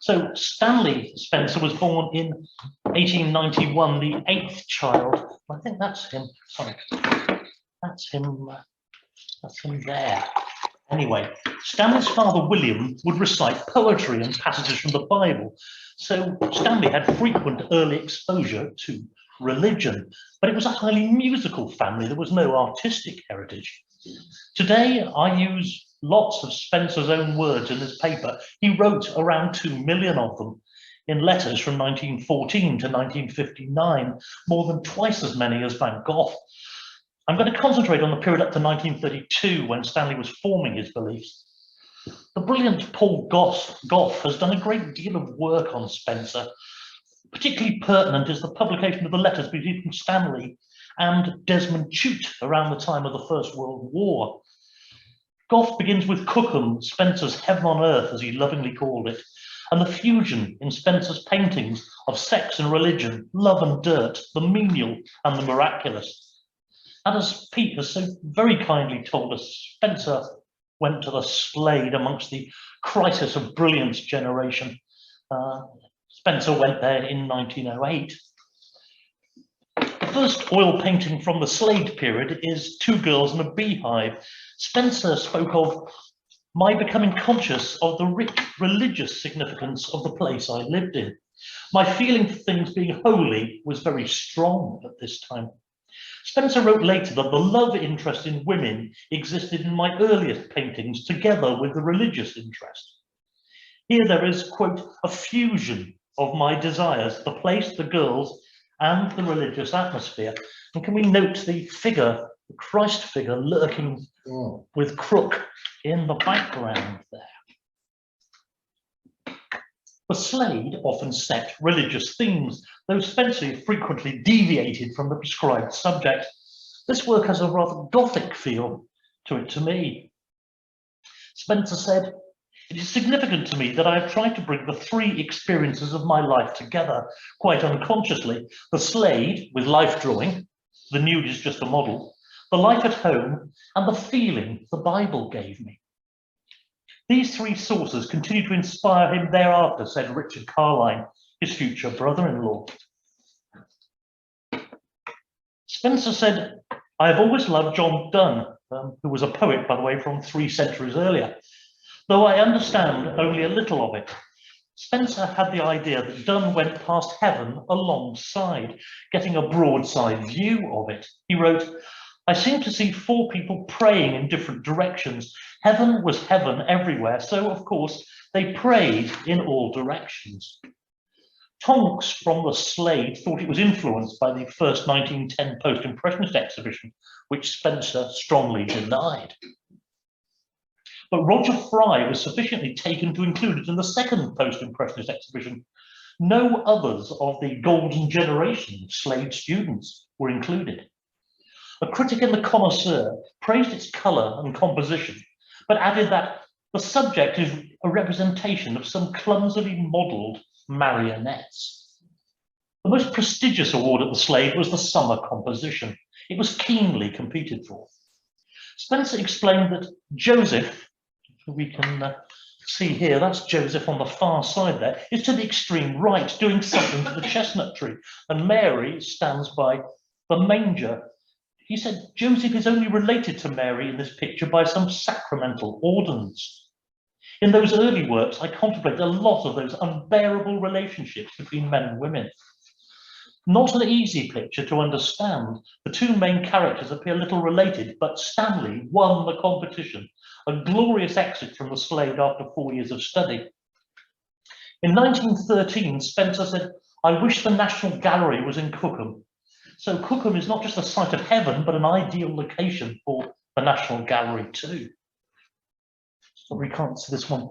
So Stanley Spencer was born in 1891, the 8th child. I think that's him. Sorry, that's him. That's him there. Anyway, Stanley's father, William, would recite poetry and passages from the Bible. So Stanley had frequent early exposure to religion, but it was a highly musical family. There was no artistic heritage. Today, I use lots of Spencer's own words in this paper. He wrote around 2 million of them in letters from 1914 to 1959, more than twice as many as Van Gogh. I'm going to concentrate on the period up to 1932 when Stanley was forming his beliefs. The brilliant Paul Gough has done a great deal of work on Spencer. Particularly pertinent is the publication of the letters between Stanley and Desmond Tutu around the time of the First World War. Gough begins with Colloquium, Spencer's heaven on earth, as he lovingly called it, and the fusion in Spencer's paintings of sex and religion, love and dirt, the menial and the miraculous. And as Pete has so very kindly told us, Spencer went to the Slade amongst the crisis of brilliance generation. Spencer went there in 1908. The first oil painting from the Slade period is Two Girls in a Beehive. Spencer spoke of my becoming conscious of the rich religious significance of the place I lived in. My feeling for things being holy was very strong at this time. Spencer wrote later that the love interest in women existed in my earliest paintings together with the religious interest. Here there is, quote, a fusion of my desires, the place, the girls, and the religious atmosphere. And can we note the figure, the Christ figure lurking with crook in the background there? The Slade often set religious themes, though Spencer frequently deviated from the prescribed subject. This work has a rather Gothic feel to it to me. Spencer said, "It is significant to me that I have tried to bring the three experiences of my life together, quite unconsciously. The Slade with life drawing, the nude is just a model, the life at home, and the feeling the Bible gave me." These three sources continue to inspire him thereafter, said Richard Carline, his future brother-in-law. Spencer said, "I have always loved John Donne," who was a poet, by the way, from 3 centuries earlier, "though I understand only a little of it." Spencer had the idea that Donne went past heaven alongside, getting a broadside view of it. He wrote, "I seem to see 4 people praying in different directions. Heaven was heaven everywhere, so of course they prayed in all directions." Tonks from the Slade thought it was influenced by the first 1910 Post-Impressionist exhibition, which Spencer strongly denied. But Roger Fry was sufficiently taken to include it in the second Post-Impressionist exhibition. No others of the Golden Generation Slade students were included. A critic in the Connoisseur praised its colour and composition, but added that the subject is a representation of some clumsily modelled marionettes. The most prestigious award at the Slade was the Summer Composition. It was keenly competed for. Spencer explained that Joseph, who we can see here, that's Joseph on the far side there, is to the extreme right, doing something to the chestnut tree, and Mary stands by the manger. He said Joseph is only related to Mary in this picture by some sacramental ordinance. In those early works, I contemplated a lot of those unbearable relationships between men and women. Not an easy picture to understand. The 2 main characters appear little related, but Stanley won the competition, a glorious exit from the Slade after 4 years of study. In 1913, Spencer said, "I wish the National Gallery was in Colloquium." So Colloquium is not just a site of heaven, but an ideal location for the National Gallery too. So we can't see this one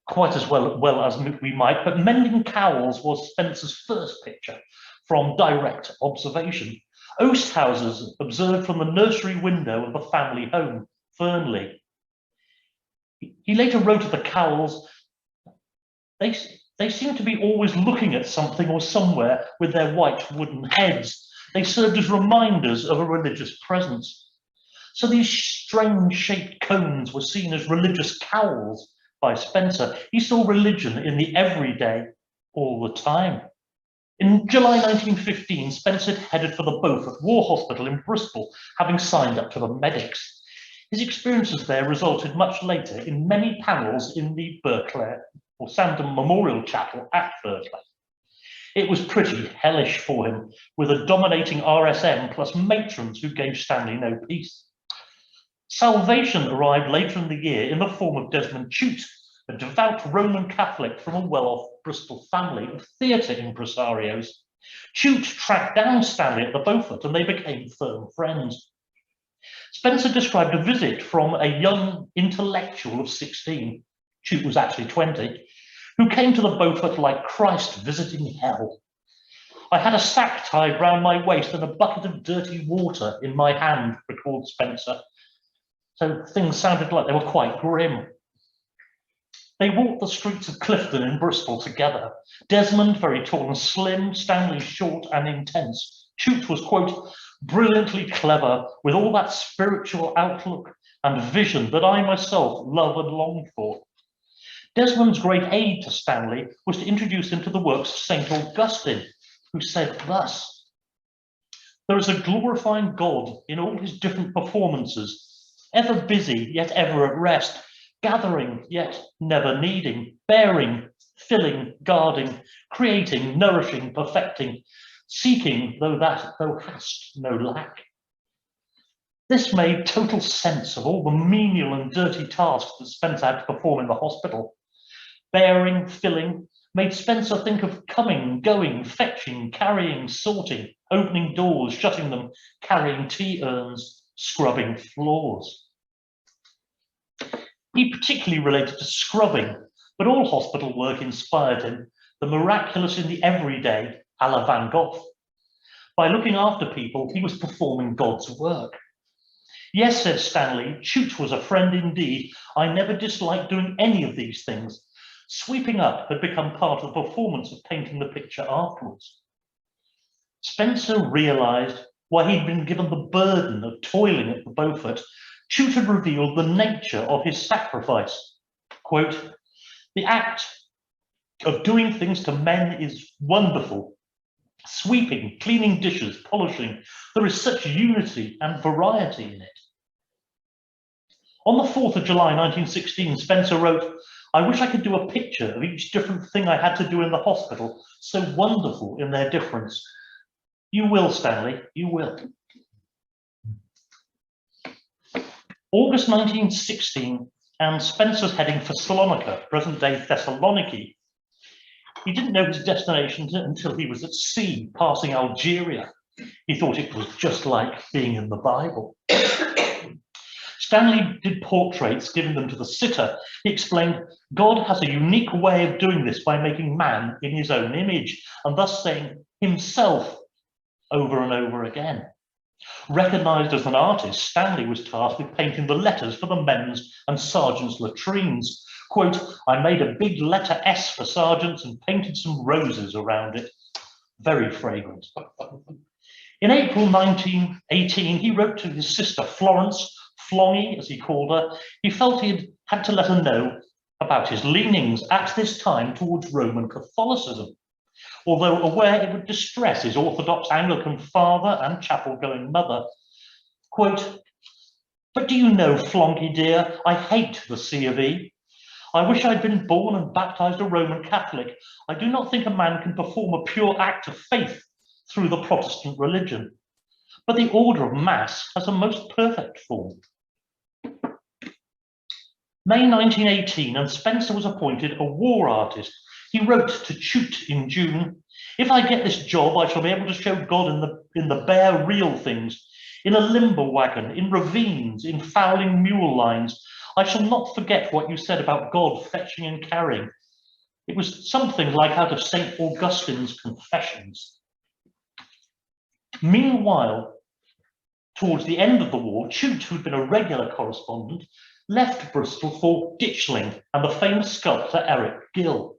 quite as well as we might, but Mending Cowls was Spencer's first picture from direct observation. Oast houses observed from the nursery window of the family home, Fernley. He later wrote of the Cowls, they seem to be always looking at something or somewhere with their white wooden heads. They served as reminders of a religious presence. So these strange shaped cones were seen as religious cowls, by Spencer, he saw religion in the everyday all the time. In July 1915, Spencer headed for the Beaufort War Hospital in Bristol, having signed up to the medics. His experiences there resulted much later in many panels in the Berkeley or Sandham Memorial Chapel at Berkeley. It was pretty hellish for him, with a dominating RSM plus matrons who gave Stanley no peace. Salvation arrived later in the year in the form of Desmond Chute, a devout Roman Catholic from a well-off Bristol family of theatre impresarios. Chute tracked down Stanley at the Beaufort and they became firm friends. Spencer described a visit from a young intellectual of 16, Chute was actually 20, who came to the Beaufort like Christ visiting hell. I had a sack tied round my waist and a bucket of dirty water in my hand, recalled Spencer. So things sounded like they were quite grim. They walked the streets of Clifton in Bristol together. Desmond, very tall and slim, Stanley short and intense. Chute was, quote, brilliantly clever, with all that spiritual outlook and vision that I myself love and long for. Desmond's great aid to Stanley was to introduce him to the works of St. Augustine, who said thus, there is a glorifying God in all his different performances, ever busy yet ever at rest, gathering yet never needing, bearing, filling, guarding, creating, nourishing, perfecting, seeking though thou hast no lack. This made total sense of all the menial and dirty tasks that Spencer had to perform in the hospital. Bearing, filling, made Spencer think of coming, going, fetching, carrying, sorting, opening doors, shutting them, carrying tea urns, scrubbing floors. He particularly related to scrubbing, but all hospital work inspired him, the miraculous in the everyday, a la Van Gogh. By looking after people, he was performing God's work. Yes, said Stanley, Chute was a friend indeed. I never disliked doing any of these things. Sweeping up had become part of the performance of painting the picture afterwards. Spencer realised why he'd been given the burden of toiling at the Beaufort. Chute had revealed the nature of his sacrifice. Quote, the act of doing things to men is wonderful. Sweeping, cleaning dishes, polishing, there is such unity and variety in it. On the 4th of July 1916, Spencer wrote, I wish I could do a picture of each different thing I had to do in the hospital, so wonderful in their difference. You will, Stanley, you will. August 1916, and Spencer's heading for Salonika, present-day Thessaloniki. He didn't know his destination until he was at sea, passing Algeria. He thought it was just like being in the Bible. Stanley did portraits, giving them to the sitter. He explained, God has a unique way of doing this by making man in his own image, and thus saying himself over and over again. Recognised as an artist, Stanley was tasked with painting the letters for the men's and sergeants' latrines. Quote, I made a big letter S for sergeants and painted some roses around it. Very fragrant. In April 1918, he wrote to his sister Florence, Flongy, as he called her. He felt he had to let her know about his leanings at this time towards Roman Catholicism, although aware it would distress his Orthodox Anglican father and chapel-going mother. Quote, but do you know, Flonky dear, I hate the C of E. I wish I'd been born and baptized a Roman Catholic. I do not think a man can perform a pure act of faith through the Protestant religion, but the order of Mass has a most perfect form. May 1918, and Spencer was appointed a war artist. He wrote to Chute in June, if I get this job, I shall be able to show God in the bare real things, in a limber wagon, in ravines, in fouling mule lines. I shall not forget what you said about God fetching and carrying. It was something like out of St. Augustine's Confessions. Meanwhile, towards the end of the war, Chute, who'd been a regular correspondent, left Bristol for Ditchling and the famous sculptor Eric Gill.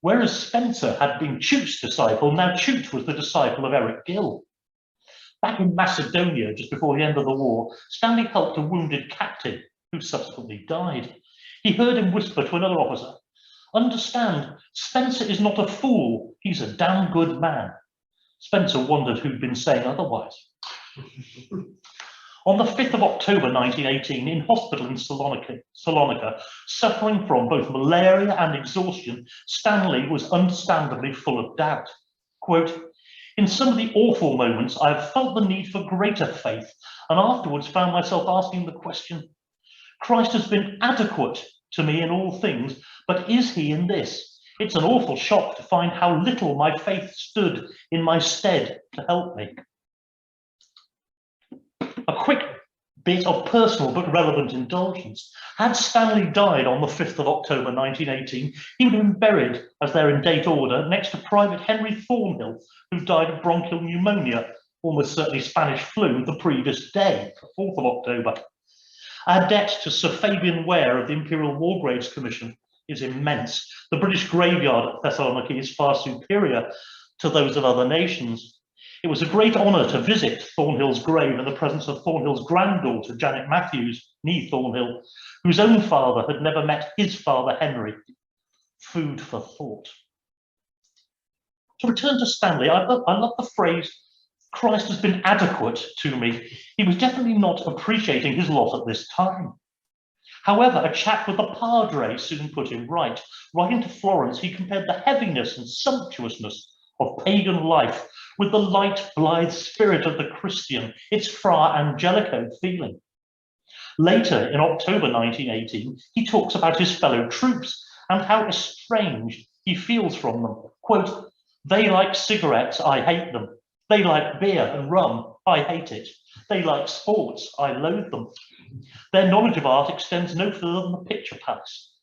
Whereas Spencer had been Chute's disciple, now Chute was the disciple of Eric Gill. Back in Macedonia, just before the end of the war, Stanley helped a wounded captain who subsequently died. He heard him whisper to another officer, "Understand, Spencer is not a fool, he's a damn good man." Spencer wondered who'd been saying otherwise. On the 5th of October 1918, in hospital in Salonika, suffering from both malaria and exhaustion, Stanley was understandably full of doubt. Quote, "In some of the awful moments, I have felt the need for greater faith, and afterwards found myself asking the question, Christ has been adequate to me in all things, but is he in this? It's an awful shock to find how little my faith stood in my stead to help me." A quick bit of personal but relevant indulgence. Had Stanley died on the 5th of October 1918, he would have been buried, as they're in date order, next to Private Henry Thornhill, who died of bronchial pneumonia, almost certainly Spanish flu, the previous day, the 4th of October. Our debt to Sir Fabian Ware of the Imperial War Graves Commission is immense. The British graveyard at Thessaloniki is far superior to those of other nations. It was a great honour to visit Thornhill's grave in the presence of Thornhill's granddaughter, Janet Matthews, née Thornhill, whose own father had never met his father, Henry. Food for thought. To return to Stanley, I love the phrase, "Christ has been adequate to me." He was definitely not appreciating his lot at this time. However, a chat with the Padre soon put him right. Writing to Florence, he compared the heaviness and sumptuousness of pagan life with the light, blithe spirit of the Christian, its Fra Angelico feeling. Later, in October 1918, he talks about his fellow troops and how estranged he feels from them. Quote, "They like cigarettes, I hate them. They like beer and rum, I hate it. They like sports, I loathe them. Their knowledge of art extends no further than the picture palace.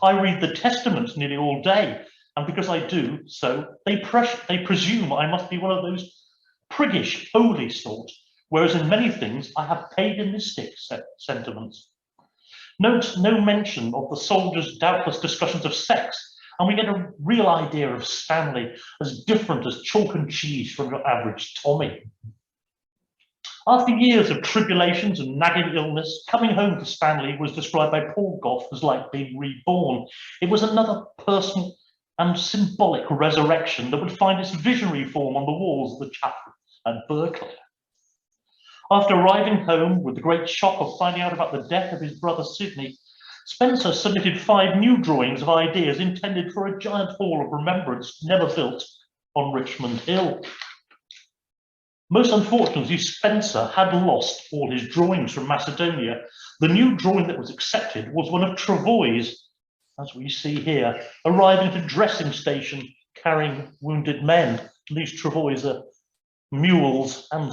I read the Testament nearly all day, and because I do so, they presume I must be one of those priggish, holy sort, whereas in many things I have paganistic sentiments." Note no mention of the soldiers' doubtless discussions of sex, and we get a real idea of Stanley as different as chalk and cheese from your average Tommy. After years of tribulations and nagging illness, coming home for Stanley was described by Paul Gough as like being reborn. It was another personal and symbolic resurrection that would find its visionary form on the walls of the chapel at Berkeley. After arriving home with the great shock of finding out about the death of his brother Sidney, Spencer submitted 5 new drawings of ideas intended for a giant hall of remembrance never built on Richmond Hill. Most unfortunately, Spencer had lost all his drawings from Macedonia. The new drawing that was accepted was one of Travois, as we see here, arriving at a dressing station carrying wounded men. And these Travois are mules, and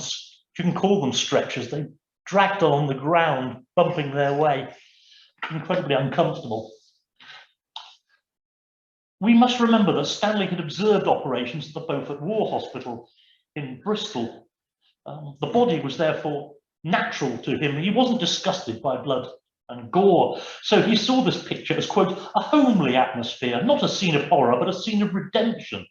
you can call them stretchers. They dragged along the ground, bumping their way, incredibly uncomfortable. We must remember that Stanley had observed operations at the Beaufort War Hospital in Bristol. The body was therefore natural to him. He wasn't disgusted by blood and gore. So he saw this picture as, quote, "a homely atmosphere, not a scene of horror, but a scene of redemption.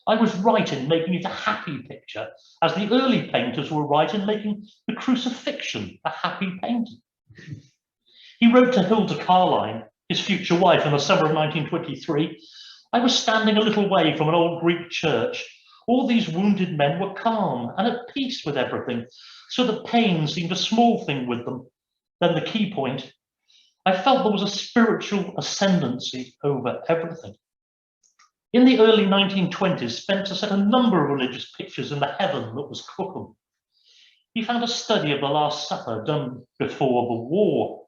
I was right in making it a happy picture, as the early painters were right in making the Crucifixion a happy painting." He wrote to Hilda Carline, his future wife, in the summer of 1923, "I was standing a little way from an old Greek church. All these wounded men were calm and at peace with everything, so that pain seemed a small thing with them. Then the key point, I felt there was a spiritual ascendancy over everything." In the early 1920s, Spencer set a number of religious pictures in the heaven that was Crookham. He found a study of the Last Supper done before the war.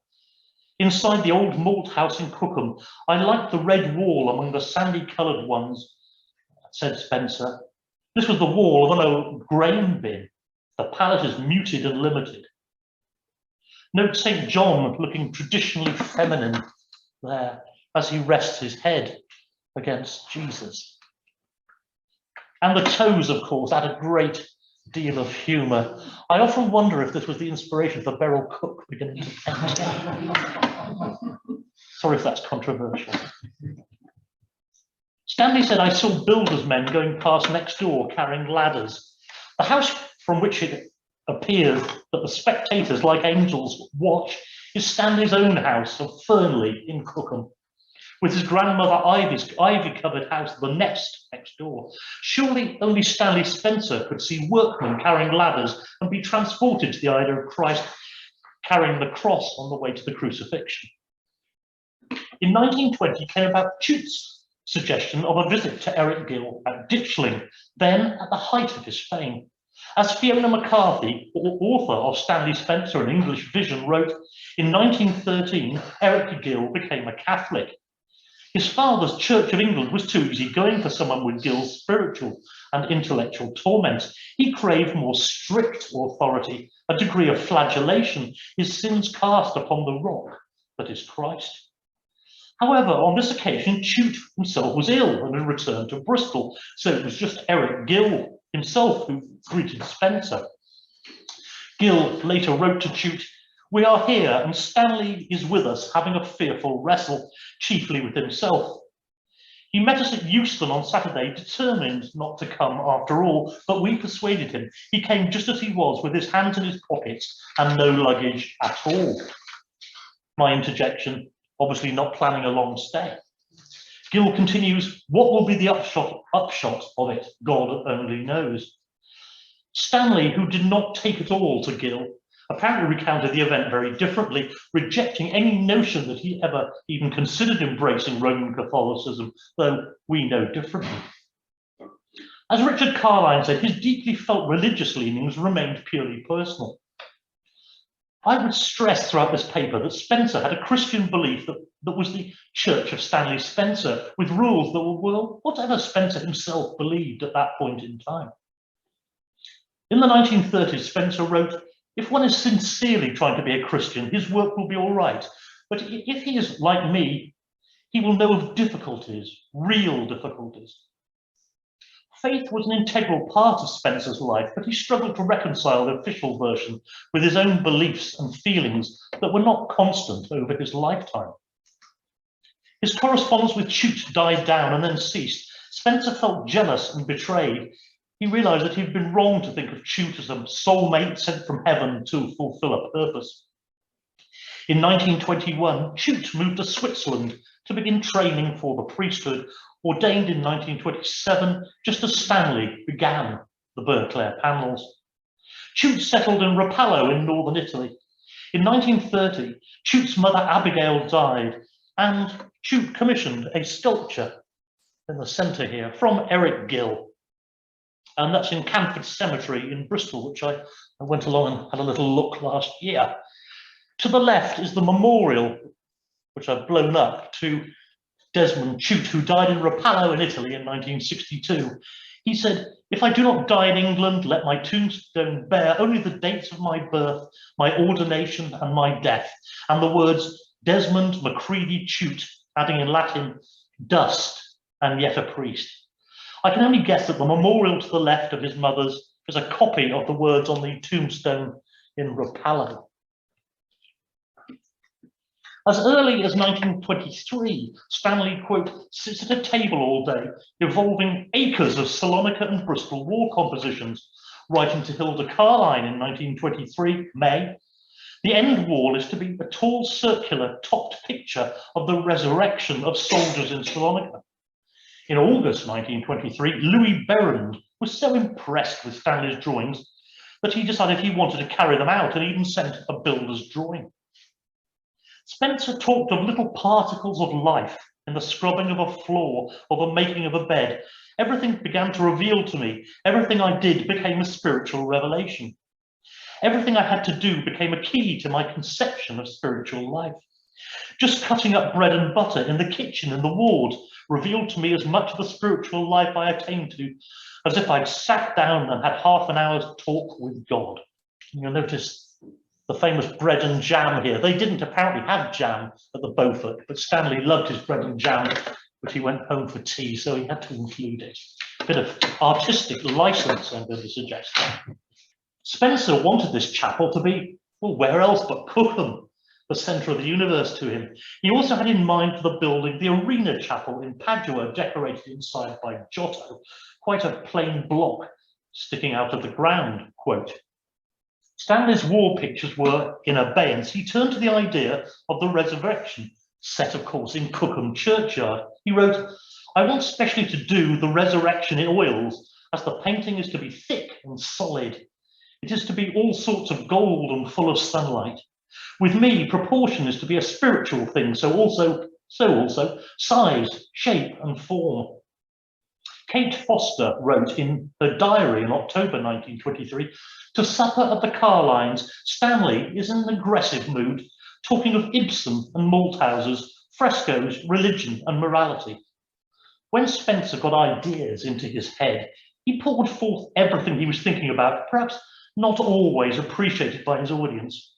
"Inside the old malt house in Crookham, I liked the red wall among the sandy-coloured ones," said Spencer. "This was the wall of an old grain bin. The palette is muted and limited." Note St. John looking traditionally feminine there as he rests his head against Jesus. And the toes, of course, add a great deal of humour. I often wonder if this was the inspiration for Beryl Cook beginning to paint. Sorry if that's controversial. Stanley said, "I saw builders' men going past next door carrying ladders. The house from which it appears that the spectators, like angels, watch is Stanley's own house of Fernley in Cookham, with his grandmother Ivy's ivy-covered house, the Nest, next door. Surely only Stanley Spencer could see workmen carrying ladders and be transported to the idea of Christ carrying the cross on the way to the crucifixion. In 1920 came about Tute's suggestion of a visit to Eric Gill at Ditchling, then at the height of his fame. As Fiona McCarthy, author of Stanley Spencer, An English Vision, wrote, in 1913, Eric Gill became a Catholic. His father's Church of England was too easygoing for someone with Gill's spiritual and intellectual torments. He craved more strict authority, a degree of flagellation, his sins cast upon the rock that is Christ. However, on this occasion, Tute himself was ill and had returned to Bristol, so it was just Eric Gill himself who greeted Spencer. Gill later wrote to Tute, "We are here, and Stanley is with us, having a fearful wrestle, chiefly with himself. He met us at Euston on Saturday, determined not to come after all, but we persuaded him. He came just as he was, with his hands in his pockets and no luggage at all." My interjection, obviously not planning a long stay. Gill continues, "What will be the upshot of it, God only knows." Stanley, who did not take it all to Gill, apparently recounted the event very differently, rejecting any notion that he ever even considered embracing Roman Catholicism, though we know differently. As Richard Carline said, his deeply felt religious leanings remained purely personal. I would stress throughout this paper that Spencer had a Christian belief that was the Church of Stanley Spencer, with rules that were, well, whatever Spencer himself believed at that point in time. In the 1930s, Spencer wrote, "If one is sincerely trying to be a Christian, his work will be all right. But if he is like me, he will know of difficulties, real difficulties." Faith was an integral part of Spencer's life, but he struggled to reconcile the official version with his own beliefs and feelings that were not constant over his lifetime. His correspondence with Tute died down and then ceased. Spencer felt jealous and betrayed. He realized that he'd been wrong to think of Tute as a soulmate sent from heaven to fulfill a purpose. In 1921, Tute moved to Switzerland to begin training for the priesthood, ordained in 1927, just as Stanley began the Burclair panels. Tute settled in Rapallo in northern Italy. In 1930, Tute's mother Abigail died, and Tute commissioned a sculpture in the centre here from Eric Gill. And that's in Camford Cemetery in Bristol, which I went along and had a little look last year. To the left is the memorial, which I've blown up, to Desmond Tute, who died in Rapallo in Italy in 1962. He said, "If I do not die in England, let my tombstone bear only the dates of my birth, my ordination and my death, and the words Desmond Macready Tute, adding in Latin, dust and yet a priest." I can only guess that the memorial to the left of his mother's is a copy of the words on the tombstone in Rapallo. As early as 1923, Stanley, quote, "sits at a table all day, evolving acres of Salonika and Bristol war compositions," writing to Hilda Carline in 1923, May. "The end wall is to be a tall circular topped picture of the resurrection of soldiers in Salonika." In August 1923, Louis Berrand was so impressed with Stanley's drawings that he decided he wanted to carry them out and even sent a builder's drawing. Spencer talked of little particles of life in the scrubbing of a floor or the making of a bed. Everything began to reveal to me. Everything I did became a spiritual revelation. Everything I had to do became a key to my conception of spiritual life. Just cutting up bread and butter in the kitchen in the ward revealed to me as much of the spiritual life I attained to as if I'd sat down and had half an hour's talk with God. You'll notice the famous bread and jam here. They didn't apparently have jam at the Beaufort, but Stanley loved his bread and jam, but he went home for tea, so he had to include it. A bit of artistic license, I'm going to suggest. Spencer wanted this chapel to be, well, where else but Cookham, the centre of the universe to him. He also had in mind for the building the Arena Chapel in Padua, decorated inside by Giotto, quite a plain block sticking out of the ground, quote. Stanley's war pictures were in abeyance. He turned to the idea of the resurrection, set, of course, in Cookham churchyard. He wrote, "I want specially to do the resurrection in oils, as the painting is to be thick and solid. It is to be all sorts of gold and full of sunlight. With me, proportion is to be a spiritual thing, so also size, shape, and form." Kate Foster wrote in her diary in October 1923, "To supper at the Carlines, Stanley is in an aggressive mood, talking of Ibsen and Malthusers, frescoes, religion, and morality." When Spencer got ideas into his head, he poured forth everything he was thinking about, perhaps not always appreciated by his audience.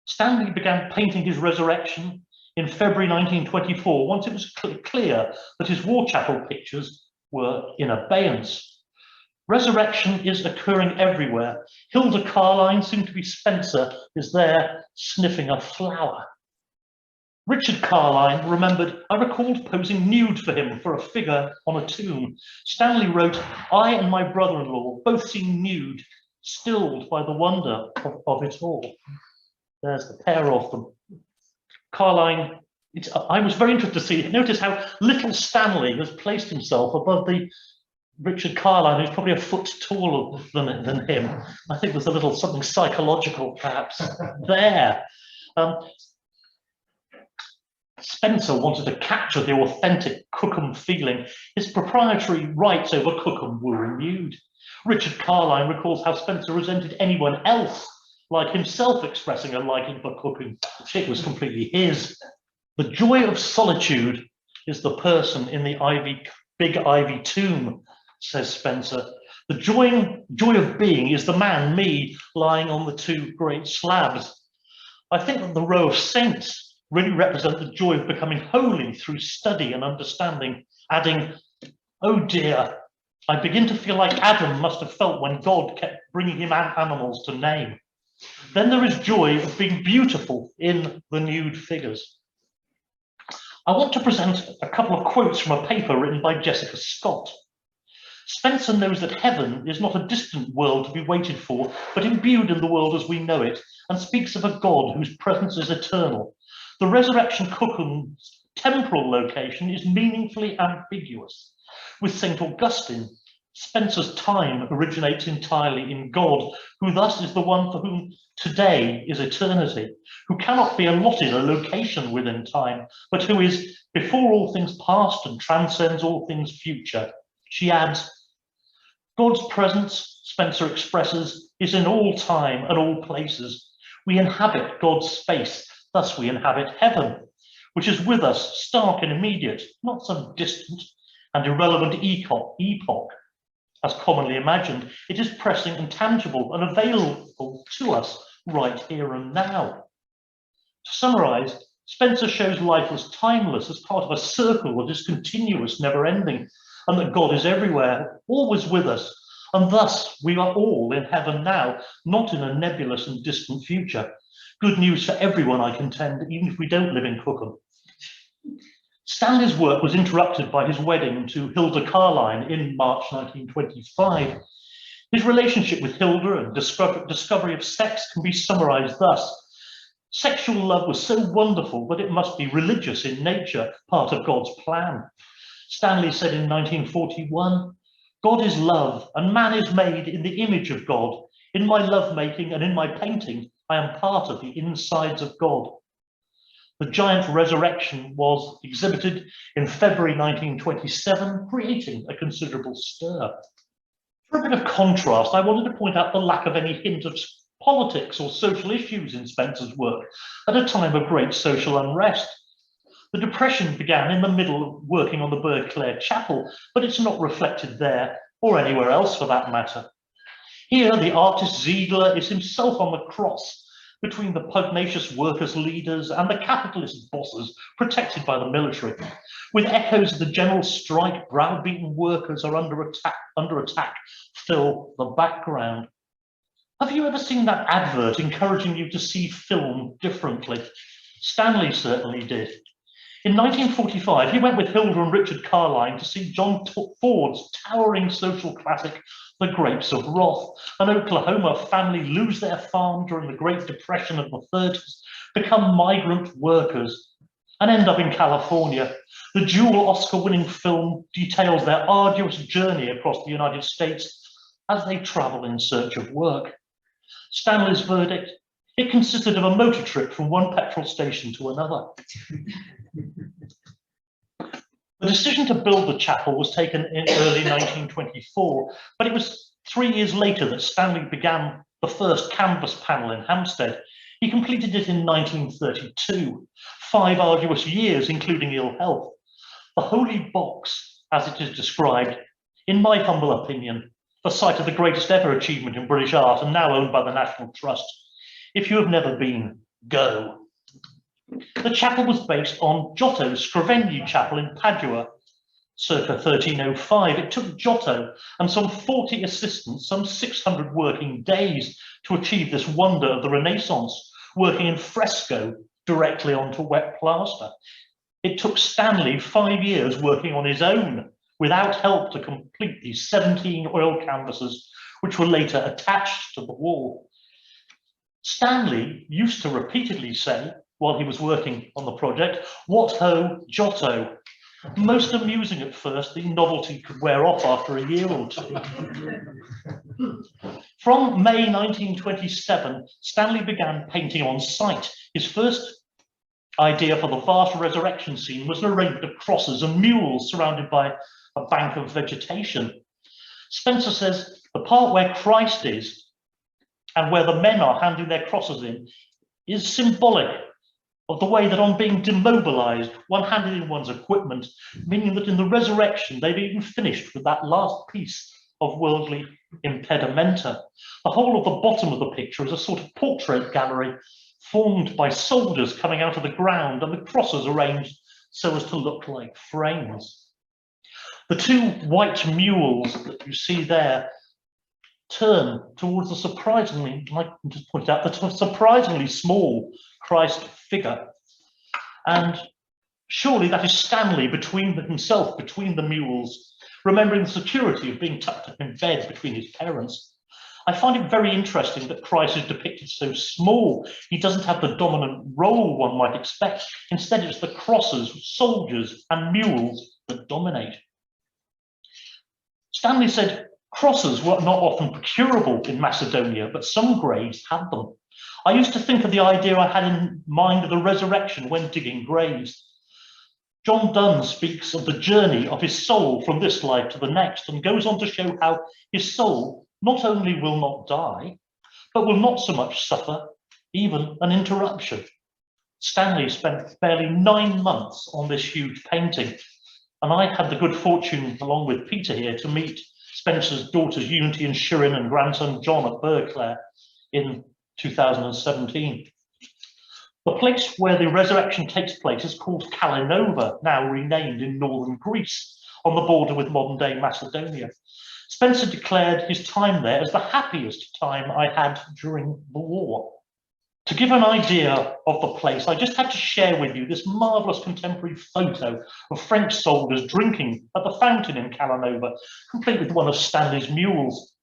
Stanley began painting his resurrection in February 1924, once it was clear that his war chapel pictures were in abeyance. Resurrection is occurring everywhere. Hilda Carline, soon to be Spencer, is there sniffing a flower. Richard Carline remembered, "I recalled posing nude for him for a figure on a tomb." Stanley wrote, "I and my brother-in-law both seem nude, stilled by the wonder of it all." There's the pair of them. Carline, I was very interested to see, notice how little Stanley has placed himself above the Richard Carline, who's probably a foot taller than him. I think there's a little something psychological perhaps there. Spencer wanted to capture the authentic Cookham feeling. His proprietary rights over Cookham were renewed. Richard Carline recalls how Spencer resented anyone else like himself expressing a liking for Cookham. It was completely his. "The joy of solitude is the person in the big ivy tomb," says Spencer. "The joy of being is the man, me, lying on the two great slabs." I think that the row of saints really represent the joy of becoming holy through study and understanding, adding, "Oh dear, I begin to feel like Adam must have felt when God kept bringing him animals to name." Then there is joy of being beautiful in the nude figures. I want to present a couple of quotes from a paper written by Jessica Scott. Spencer knows that heaven is not a distant world to be waited for, but imbued in the world as we know it, and speaks of a God whose presence is eternal. The resurrection Cookham's temporal location is meaningfully ambiguous. With St. Augustine, Spencer's time originates entirely in God, who thus is the one for whom today is eternity, who cannot be allotted a location within time, but who is before all things past and transcends all things future. She adds, "God's presence," Spencer expresses, "is in all time and all places. We inhabit God's space, thus we inhabit heaven, which is with us, stark and immediate, not some distant and irrelevant epoch, as commonly imagined. It is pressing and tangible and available to us right here and now." To summarize, Spencer shows life as timeless, as part of a circle that is continuous, never ending, and that God is everywhere, always with us, and thus we are all in heaven now, not in a nebulous and distant future. Good news for everyone, I contend, even if we don't live in Cookham. Stanley's work was interrupted by his wedding to Hilda Carline in March 1925. His relationship with Hilda and discovery of sex can be summarized thus. "Sexual love was so wonderful that it must be religious in nature, part of God's plan." Stanley said in 1941, "God is love, and man is made in the image of God. In my lovemaking and in my painting, I am part of the insides of God." The giant resurrection was exhibited in February 1927, creating a considerable stir. For a bit of contrast, I wanted to point out the lack of any hint of politics or social issues in Spencer's work at a time of great social unrest. The Depression began in the middle of working on the Bird Clare Chapel, but it's not reflected there or anywhere else for that matter. Here, the artist Ziegler is himself on the cross between the pugnacious workers' leaders and the capitalist bosses protected by the military. With echoes of the general strike, browbeaten workers are under attack fill the background. Have you ever seen that advert encouraging you to see film differently? Stanley certainly did. In 1945, he went with Hilda and Richard Carline to see John Ford's towering social classic the grapes of wrath. An Oklahoma family lose their farm during the Great Depression of the 30s, become migrant workers, and end up in California. The dual Oscar-winning film details their arduous journey across the United States as they travel in search of work. Stanley's verdict: it consisted of a motor trip from one petrol station to another. The decision to build the chapel was taken in early 1924, but it was 3 years later that Stanley began the first canvas panel in Hampstead. He completed it in 1932, 5 arduous years, including ill health. The Holy Box, as it is described, in my humble opinion, the site of the greatest ever achievement in British art and now owned by the National Trust. If you have never been, go. The chapel was based on Giotto's Scrovegni Chapel in Padua, circa 1305. It took Giotto and some 40 assistants some 600 working days to achieve this wonder of the Renaissance, working in fresco directly onto wet plaster. It took Stanley 5 years working on his own, without help, to complete these 17 oil canvases, which were later attached to the wall. Stanley used to repeatedly say, while he was working on the project, "What ho, Giotto." Most amusing at first, the novelty could wear off after a year or two. From May 1927, Stanley began painting on site. His first idea for the vast resurrection scene was an arrangement of crosses and mules surrounded by a bank of vegetation. Spencer says the part where Christ is and where the men are handing their crosses in is symbolic of the way that on being demobilized, one handed in one's equipment, meaning that in the resurrection, they've even finished with that last piece of worldly impedimenta. The whole of the bottom of the picture is a sort of portrait gallery formed by soldiers coming out of the ground and the crosses arranged so as to look like frames. The 2 white mules that you see there turn towards the surprisingly, like I just pointed out, the surprisingly small Christ figure. And surely that is Stanley himself between the mules, remembering the security of being tucked up in bed between his parents. I find it very interesting that Christ is depicted so small. He doesn't have the dominant role one might expect. Instead, it's the crosses, soldiers, and mules that dominate. Stanley said crosses were not often procurable in Macedonia, but some graves had them. I used to think of the idea I had in mind of the resurrection when digging graves. John Donne speaks of the journey of his soul from this life to the next and goes on to show how his soul not only will not die, but will not so much suffer even an interruption. Stanley spent barely 9 months on this huge painting, and I had the good fortune, along with Peter here, to meet Spencer's daughters Unity and Shirin and grandson John at Burgclare in 2017. The place where the resurrection takes place is called Kalinova, now renamed, in northern Greece, on the border with modern-day Macedonia. Spencer declared his time there as the happiest time I had during the war. To give an idea of the place, I just had to share with you this marvellous contemporary photo of French soldiers drinking at the fountain in Kalinova, complete with one of Stanley's mules.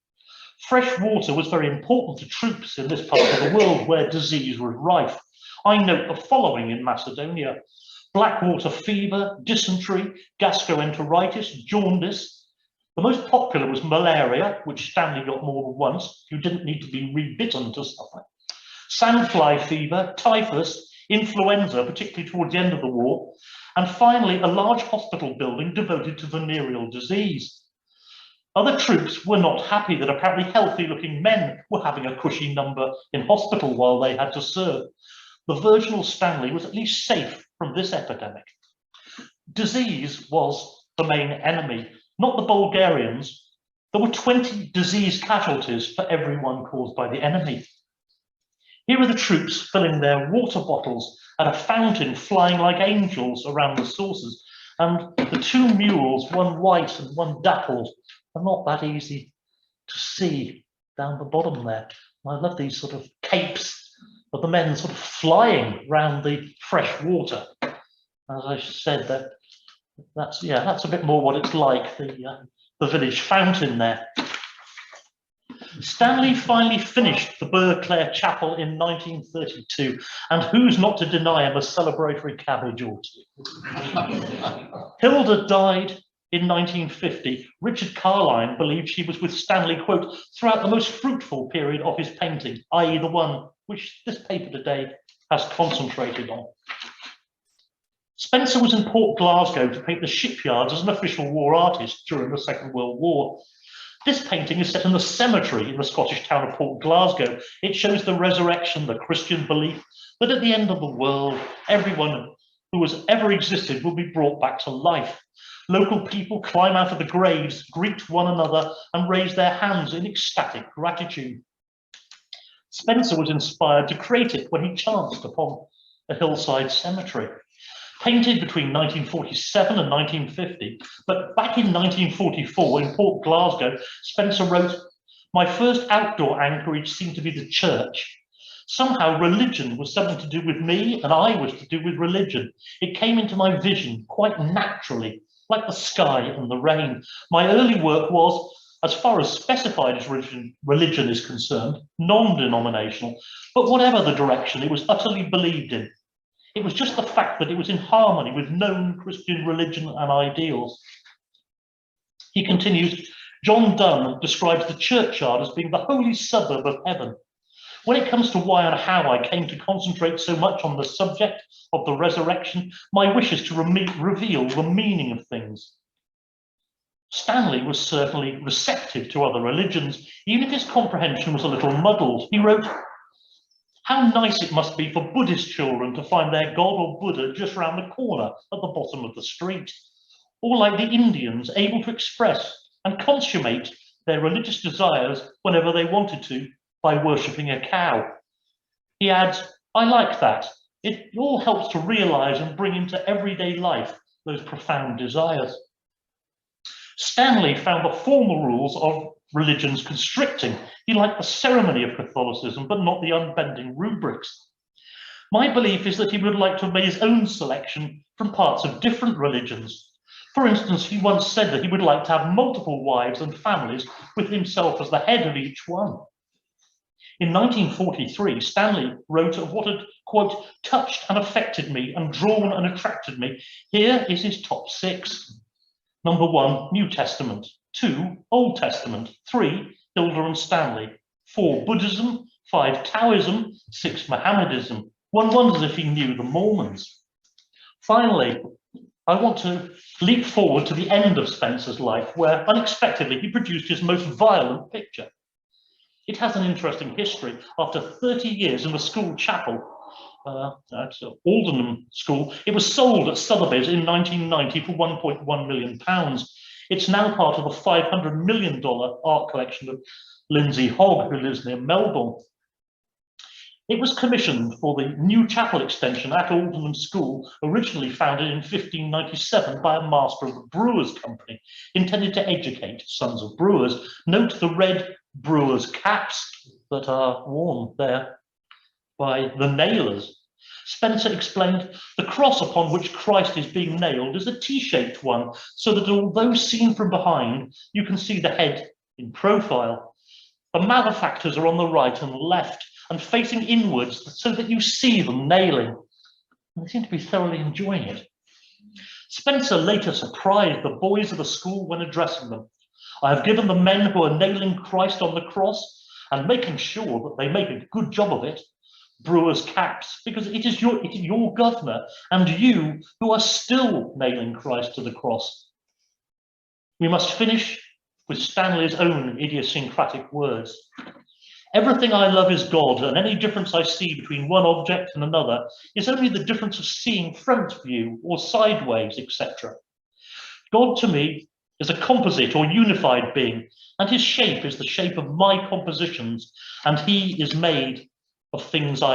Fresh water was very important to troops in this part of the world where disease was rife. I note the following in Macedonia: blackwater fever, dysentery, gastroenteritis, jaundice. The most popular was malaria, which Stanley got more than once. You didn't need to be rebitten to suffer. Sandfly fever, typhus, influenza, particularly towards the end of the war, and finally a large hospital building devoted to venereal disease. Other troops were not happy that apparently healthy-looking men were having a cushy number in hospital while they had to serve. The virginal Stanley was at least safe from this epidemic. Disease was the main enemy, not the Bulgarians. There were 20 disease casualties for every one caused by the enemy. Here are the troops filling their water bottles at a fountain, flying like angels around the sources. And the 2 mules, one white and one dappled, are not that easy to see down the bottom there. I love these sort of capes of the men sort of flying around the fresh water. As I said, that's a bit more what it's like, the village fountain there. Stanley finally finished the Burclair Chapel in 1932, and who's not to deny him a celebratory cabbage or two? Hilda died in 1950. Richard Carline believed she was with Stanley, quote, throughout the most fruitful period of his painting, i.e. the one which this paper today has concentrated on. Spencer was in Port Glasgow to paint the shipyards as an official war artist during the Second World War. This painting is set in the cemetery in the Scottish town of Port Glasgow. It shows the resurrection, the Christian belief that at the end of the world, everyone who has ever existed will be brought back to life. Local people climb out of the graves, greet one another, and raise their hands in ecstatic gratitude. Spencer was inspired to create it when he chanced upon a hillside cemetery. Painted between 1947 and 1950, but back in 1944 in Port Glasgow, Spencer wrote, "My first outdoor anchorage seemed to be the church. Somehow religion was something to do with me and I was to do with religion. It came into my vision quite naturally, like the sky and the rain. My early work was, as far as specified as religion is concerned, non-denominational, but whatever the direction, it was utterly believed in. It was just the fact that it was in harmony with known Christian religion and ideals." He continues, "John Donne describes the churchyard as being the holy suburb of heaven. When it comes to why and how I came to concentrate so much on the subject of the resurrection, my wish is to reveal the meaning of things." Stanley was certainly receptive to other religions, even if his comprehension was a little muddled. He wrote, "How nice it must be for Buddhist children to find their God or Buddha just round the corner at the bottom of the street, or like the Indians, able to express and consummate their religious desires whenever they wanted to by worshipping a cow." He adds, "I like that. It all helps to realize and bring into everyday life those profound desires." Stanley found the formal rules of religions constricting. He liked the ceremony of Catholicism, but not the unbending rubrics. My belief is that he would like to have made his own selection from parts of different religions. For instance, he once said that he would like to have multiple wives and families with himself as the head of each one. In 1943, Stanley wrote of what had, quote, touched and affected me and drawn and attracted me. Here is his top 6. Number 1, New Testament. 2, Old Testament. 3, Hilda and Stanley. 4, Buddhism. 5, Taoism. 6, Mohammedism. One wonders if he knew the Mormons. Finally, I want to leap forward to the end of Spencer's life, where unexpectedly he produced his most violent picture. It has an interesting history. After 30 years in the school chapel, at Aldenham School, it was sold at Sotheby's in 1990 for £1.1 million. It's now part of a $500 million art collection of Lindsay Hogg, who lives near Melbourne. It was commissioned for the new chapel extension at Aldenham School, originally founded in 1597 by a master of the Brewers' Company, intended to educate sons of brewers. Note the red brewers' caps that are worn there by the nailers. Spencer explained, "The cross upon which Christ is being nailed is a T-shaped one, so that although seen from behind, you can see the head in profile. The malefactors are on the right and left, and facing inwards so that you see them nailing." And they seem to be thoroughly enjoying it. Spencer later surprised the boys of the school when addressing them. "I have given the men who are nailing Christ on the cross and making sure that they make a good job of it, brewers' caps, because it is your governor and you who are still nailing Christ to the cross." We must finish with Stanley's own idiosyncratic words. "Everything I love is God, and any difference I see between one object and another is only the difference of seeing front view or sideways, etc. God to me is a composite or unified being, and his shape is the shape of my compositions, and he is made of things I